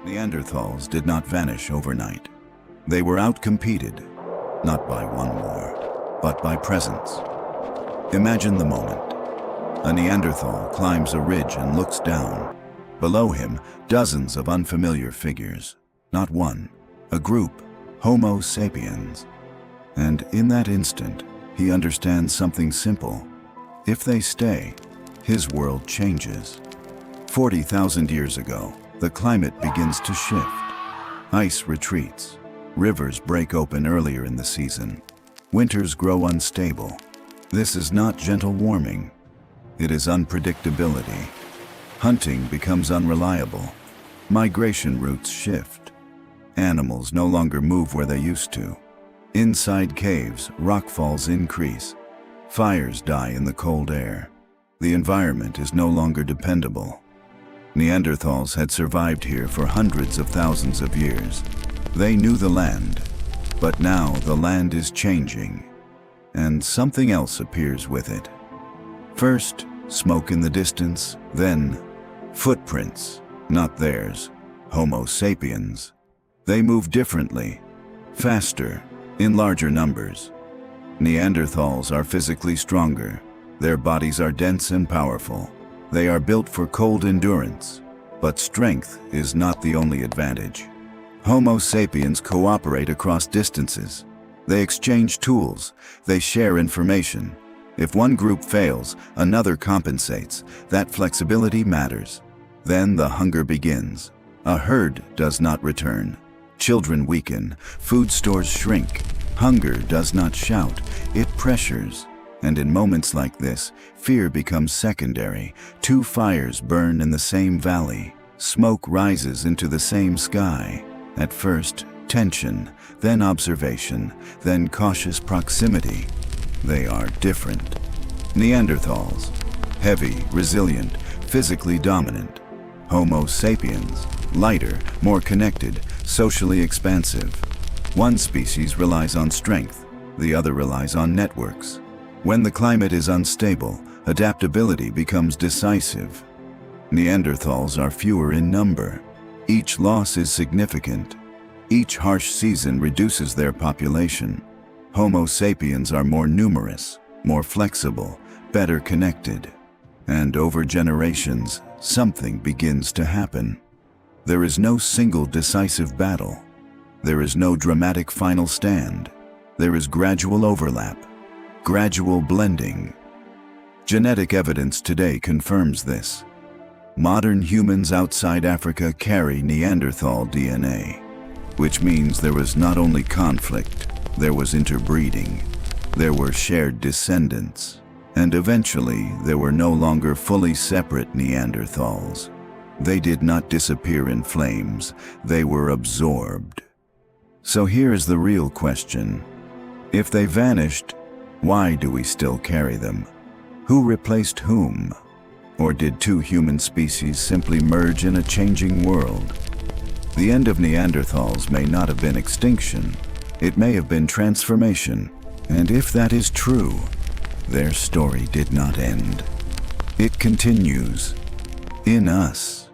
Neanderthals did not vanish overnight. They were outcompeted, not by one war, but by presence. Imagine the moment. A Neanderthal climbs a ridge and looks down. Below him, dozens of unfamiliar figures. Not one, a group, Homo Sapiens. And in that instant, he understands something simple. If they stay, his world changes. 40,000 years ago, the climate begins to shift. Ice retreats. Rivers break open earlier in the season. Winters grow unstable. This is not gentle warming. It is unpredictability. Hunting becomes unreliable. Migration routes shift. Animals no longer move where they used to. Inside caves, rockfalls increase. Fires die in the cold air. The environment is no longer dependable. Neanderthals had survived here for hundreds of thousands of years. They knew the land, but now the land is changing, and something else appears with it. First, smoke in the distance, then footprints, not theirs, Homo sapiens. They move differently, faster, in larger numbers. Neanderthals are physically stronger. Their bodies are dense and powerful. They are built for cold endurance, but strength is not the only advantage. Homo sapiens cooperate across distances. They exchange tools. They share information. If one group fails, another compensates. That flexibility matters. Then the hunger begins. A herd does not return. Children weaken. Food stores shrink. Hunger does not shout. It pressures. And in moments like this, fear becomes secondary. Two fires burn in the same valley. Smoke rises into the same sky. At first, tension, then observation, then cautious proximity. They are different. Neanderthals, heavy, resilient, physically dominant. Homo sapiens, lighter, more connected, socially expansive. One species relies on strength, the other relies on networks. When the climate is unstable, adaptability becomes decisive. Neanderthals are fewer in number. Each loss is significant. Each harsh season reduces their population. Homo sapiens are more numerous, more flexible, better connected. And over generations, something begins to happen. There is no single decisive battle. There is no dramatic final stand. There is gradual overlap, gradual blending. Genetic evidence today confirms this. Modern humans outside Africa carry Neanderthal DNA, which means there was not only conflict, there was interbreeding. There were shared descendants, and eventually there were no longer fully separate Neanderthals. They did not disappear in flames, they were absorbed. So here's the real question. If they vanished, why do we still carry them? Who replaced whom? Or did two human species simply merge in a changing world? The end of Neanderthals may not have been extinction. It may have been transformation. And if that is true, their story did not end. It continues in us.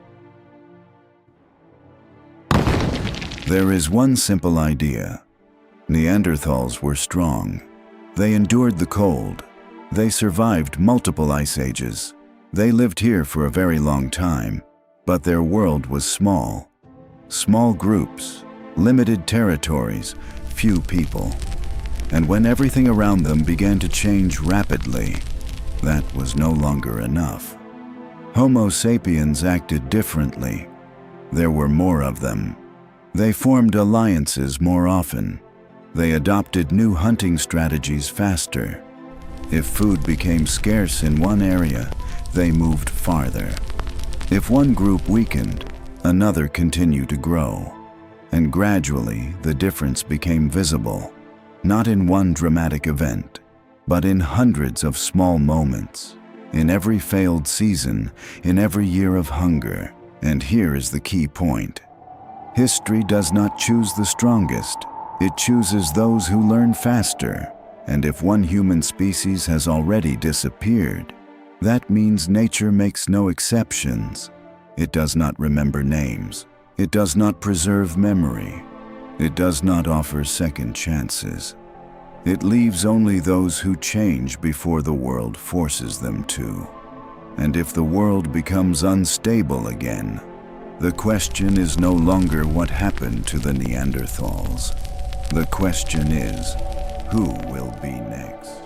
There is one simple idea. Neanderthals were strong. They endured the cold. They survived multiple ice ages. They lived here for a very long time, but their world was small. Small groups, limited territories, few people. And when everything around them began to change rapidly, that was no longer enough. Homo sapiens acted differently. There were more of them. They formed alliances more often. They adopted new hunting strategies faster. If food became scarce in one area, they moved farther. If one group weakened, another continued to grow. And gradually, the difference became visible. Not in one dramatic event, but in hundreds of small moments. In every failed season, in every year of hunger. And here is the key point. History does not choose the strongest. It chooses those who learn faster. And if one human species has already disappeared, that means nature makes no exceptions. It does not remember names. It does not preserve memory. It does not offer second chances. It leaves only those who change before the world forces them to. And if the world becomes unstable again, the question is no longer what happened to the Neanderthals. The question is, who will be next?